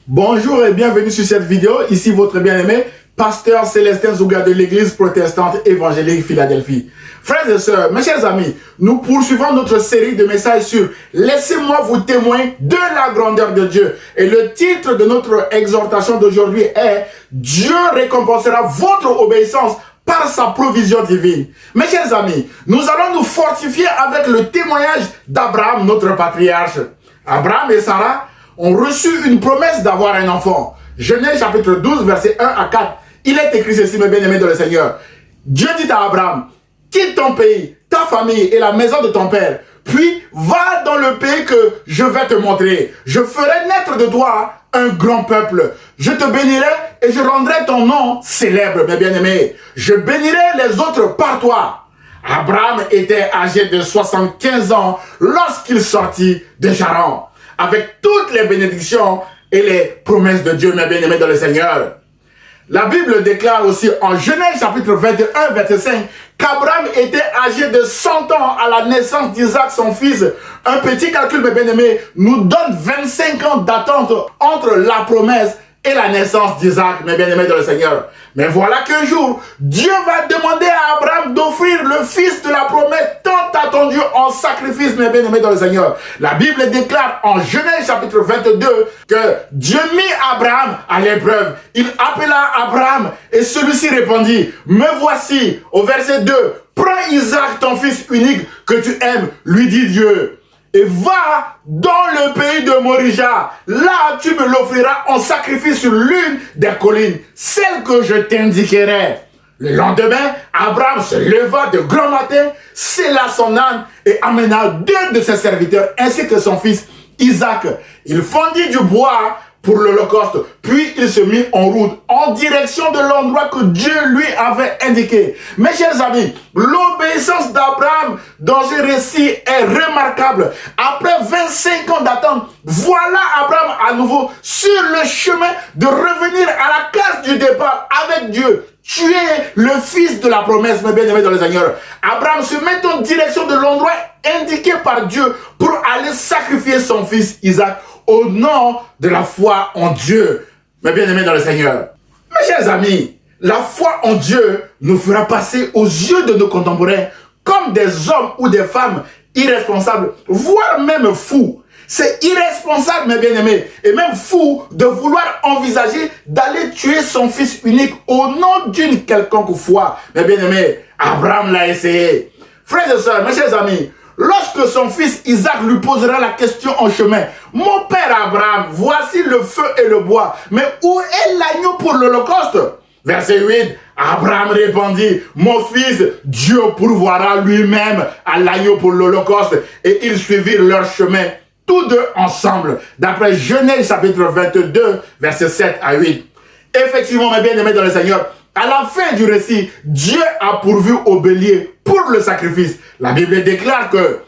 Bonjour et bienvenue sur cette vidéo. Ici votre bien-aimé, pasteur Célestin Zouga de l'église protestante évangélique Philadelphie. Frères et sœurs, mes chers amis, nous poursuivons notre série de messages sur « Laissez-moi vous témoigner de la grandeur de Dieu ». Et le titre de notre exhortation d'aujourd'hui est « Dieu récompensera votre obéissance par sa provision divine ». Mes chers amis, nous allons nous fortifier avec le témoignage d'Abraham, notre patriarche. Abraham et Sarah ont reçu une promesse d'avoir un enfant. Genèse chapitre 12, versets 1 à 4. Il est écrit ceci, mes bien-aimés dans le Seigneur. Dieu dit à Abraham, quitte ton pays, ta famille et la maison de ton père, puis va dans le pays que je vais te montrer. Je ferai naître de toi un grand peuple. Je te bénirai et je rendrai ton nom célèbre, mes bien-aimés. Je bénirai les autres par toi. Abraham était âgé de 75 ans lorsqu'il sortit de Charan, avec toutes les bénédictions et les promesses de Dieu, mes bien-aimés dans le Seigneur. La Bible déclare aussi en Genèse chapitre 21, verset 5, qu'Abraham était âgé de 100 ans à la naissance d'Isaac, son fils. Un petit calcul, mes bien-aimés, nous donne 25 ans d'attente entre la promesse et la naissance d'Isaac, mes bien-aimés dans le Seigneur. Mais voilà qu'un jour, Dieu va demander à Abraham d'offrir le fils de la promesse tant attendu en sacrifice, mes bien-aimés dans le Seigneur. La Bible déclare en Genèse chapitre 22 que Dieu mit Abraham à l'épreuve. Il appela Abraham et celui-ci répondit, « Me voici » au verset 2. « Prends Isaac, ton fils unique que tu aimes, lui dit Dieu. Et va dans le pays de Morija. Là, tu me l'offriras en sacrifice sur l'une des collines, celle que je t'indiquerai. » Le lendemain, Abraham se leva de grand matin, sella son âne et amena deux de ses serviteurs ainsi que son fils Isaac. Il fendit du bois pour l'Holocauste, puis il se mit en route en direction de l'endroit que Dieu lui avait indiqué. Mes chers amis, l'obéissance d'Abraham dans ce récit est remarquable. Après 25 ans d'attente, voilà Abraham à nouveau sur le chemin de revenir à la case du départ avec Dieu. Tu es le fils de la promesse, mes bien-aimés dans le Seigneur. Abraham se met en direction de l'endroit indiqué par Dieu pour aller sacrifier son fils Isaac au nom de la foi en Dieu, mes bien-aimés dans le Seigneur. Mes chers amis, la foi en Dieu nous fera passer aux yeux de nos contemporains comme des hommes ou des femmes irresponsables, voire même fous. C'est irresponsable, mes bien-aimés, et même fou de vouloir envisager d'aller tuer son fils unique au nom d'une quelconque foi. Mes bien-aimés, Abraham l'a essayé. Frères et sœurs, mes chers amis, lorsque son fils Isaac lui posera la question en chemin, « Mon père Abraham, voici le feu et le bois, mais où est l'agneau pour l'Holocauste ?» Verset 8, Abraham répondit, « Mon fils, Dieu pourvoira lui-même à l'agneau pour l'Holocauste. » Et ils suivirent leur chemin, tous deux ensemble, d'après Genèse chapitre 22, versets 7 à 8. Effectivement, mes bien-aimés dans le Seigneur, à la fin du récit, Dieu a pourvu au bélier pour le sacrifice. La Bible déclare que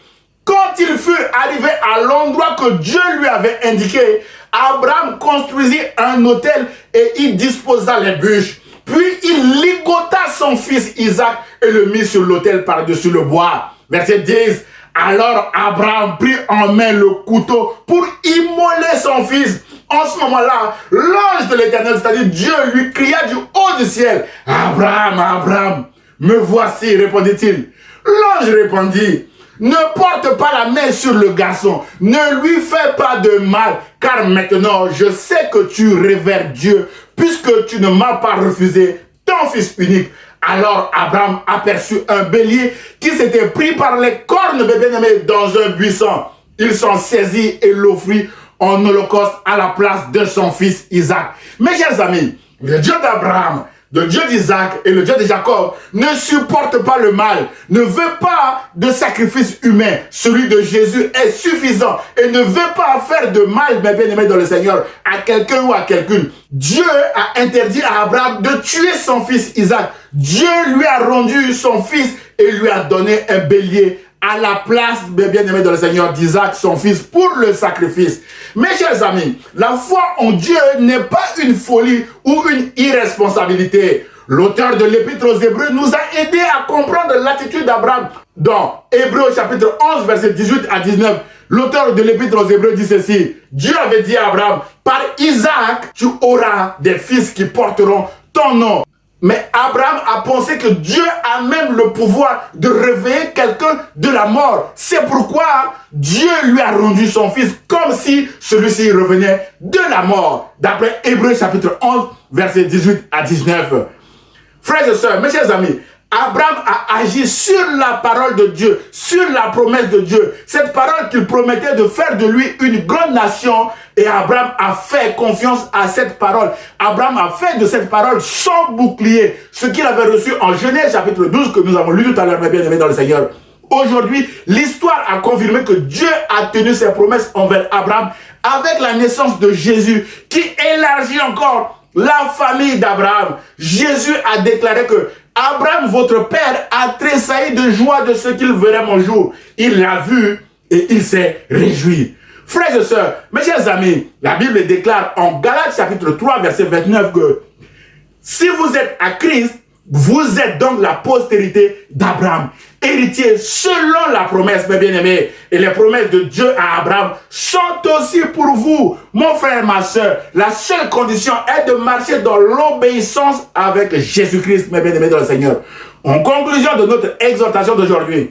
quand ils furent arrivés à l'endroit que Dieu lui avait indiqué, Abraham construisit un autel et y disposa les bûches. Puis il ligota son fils Isaac et le mit sur l'autel par-dessus le bois. Verset 10. Alors Abraham prit en main le couteau pour immoler son fils. En ce moment-là, l'ange de l'Éternel, c'est-à-dire Dieu, lui cria du haut du ciel, « Abraham, Abraham, me voici, répondit-il. » L'ange répondit, « Ne porte pas la main sur le garçon, ne lui fais pas de mal, car maintenant je sais que tu révères Dieu, puisque tu ne m'as pas refusé ton fils unique. » Alors Abraham aperçut un bélier qui s'était pris par les cornes, bien-aimés, dans un buisson. Il s'en saisit et l'offrit en holocauste à la place de son fils Isaac. Mes chers amis, le Dieu d'Abraham, le Dieu d'Isaac et le Dieu de Jacob ne supporte pas le mal, ne veut pas de sacrifice humain. Celui de Jésus est suffisant et ne veut pas faire de mal, mes bien-aimés dans le Seigneur, à quelqu'un ou à quelqu'une. Dieu a interdit à Abraham de tuer son fils Isaac. Dieu lui a rendu son fils et lui a donné un bélier à la place, mes bien-aimés dans le Seigneur, d'Isaac, son fils, pour le sacrifice. Mes chers amis, la foi en Dieu n'est pas une folie ou une irresponsabilité. L'auteur de l'Épître aux Hébreux nous a aidé à comprendre l'attitude d'Abraham. Dans Hébreux chapitre 11, verset 18 à 19, l'auteur de l'Épître aux Hébreux dit ceci. Dieu avait dit à Abraham, par Isaac, tu auras des fils qui porteront ton nom. Mais Abraham a pensé que Dieu a même le pouvoir de réveiller quelqu'un de la mort. C'est pourquoi Dieu lui a rendu son fils comme si celui-ci revenait de la mort. D'après Hébreux chapitre 11, versets 18 à 19. Frères et sœurs, mes chers amis, Abraham a agi sur la parole de Dieu, sur la promesse de Dieu. Cette parole qu'il promettait de faire de lui une grande nation. Et Abraham a fait confiance à cette parole. Abraham a fait de cette parole son bouclier. Ce qu'il avait reçu en Genèse chapitre 12 que nous avons lu tout à l'heure, mes bien-aimés dans le Seigneur. Aujourd'hui, l'histoire a confirmé que Dieu a tenu ses promesses envers Abraham avec la naissance de Jésus qui élargit encore la famille d'Abraham. Jésus a déclaré que Abraham, votre père, a tressailli de joie de ce qu'il verrait mon jour. Il l'a vu et il s'est réjoui. Frères et sœurs, mes chers amis, la Bible déclare en Galates chapitre 3, verset 29 que si vous êtes à Christ, vous êtes donc la postérité d'Abraham, héritier selon la promesse, mes bien-aimés. Et les promesses de Dieu à Abraham sont aussi pour vous, mon frère, ma soeur. La seule condition est de marcher dans l'obéissance avec Jésus-Christ, mes bien-aimés dans le Seigneur. En conclusion de notre exhortation d'aujourd'hui,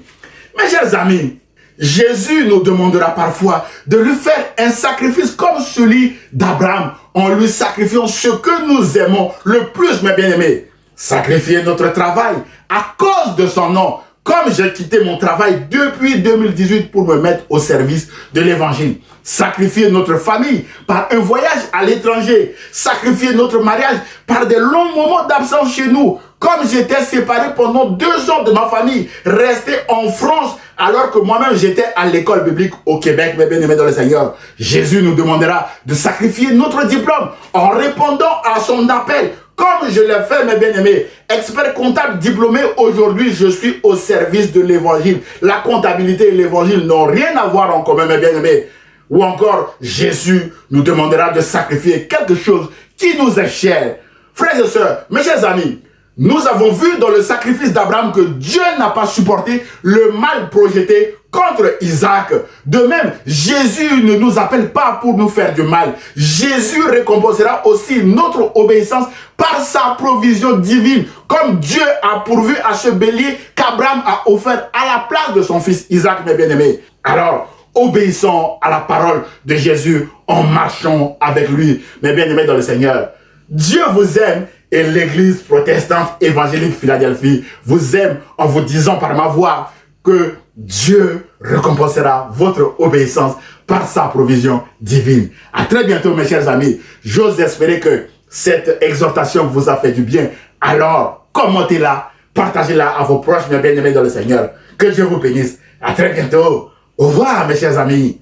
mes chers amis, Jésus nous demandera parfois de lui faire un sacrifice comme celui d'Abraham, en lui sacrifiant ce que nous aimons le plus, mes bien-aimés. Sacrifier notre travail à cause de son nom, comme j'ai quitté mon travail depuis 2018 pour me mettre au service de l'évangile. Sacrifier notre famille par un voyage à l'étranger. Sacrifier notre mariage par des longs moments d'absence chez nous. Comme j'étais séparé pendant 2 ans de ma famille, resté en France, alors que moi-même j'étais à l'école biblique au Québec, mes bien-aimés dans le Seigneur. Jésus nous demandera de sacrifier notre diplôme en répondant à son appel. Comme je l'ai fait, mes bien-aimés, expert comptable diplômé, aujourd'hui, je suis au service de l'évangile. La comptabilité et l'évangile n'ont rien à voir en commun, mes bien-aimés. Ou encore, Jésus nous demandera de sacrifier quelque chose qui nous est cher. Frères et sœurs, mes chers amis, nous avons vu dans le sacrifice d'Abraham que Dieu n'a pas supporté le mal projeté contre Isaac. De même, Jésus ne nous appelle pas pour nous faire du mal. Jésus récompensera aussi notre obéissance par sa provision divine, comme Dieu a pourvu à ce bélier qu'Abraham a offert à la place de son fils Isaac, mes bien-aimés. Alors, obéissons à la parole de Jésus en marchant avec lui, mes bien-aimés dans le Seigneur. Dieu vous aime et l'Église protestante évangélique Philadelphie vous aime en vous disant par ma voix que Dieu récompensera votre obéissance par sa provision divine. À très bientôt, mes chers amis. J'ose espérer que cette exhortation vous a fait du bien. Alors, commentez-la, partagez-la à vos proches, mes bien-aimés dans le Seigneur. Que Dieu vous bénisse. À très bientôt. Au revoir, mes chers amis.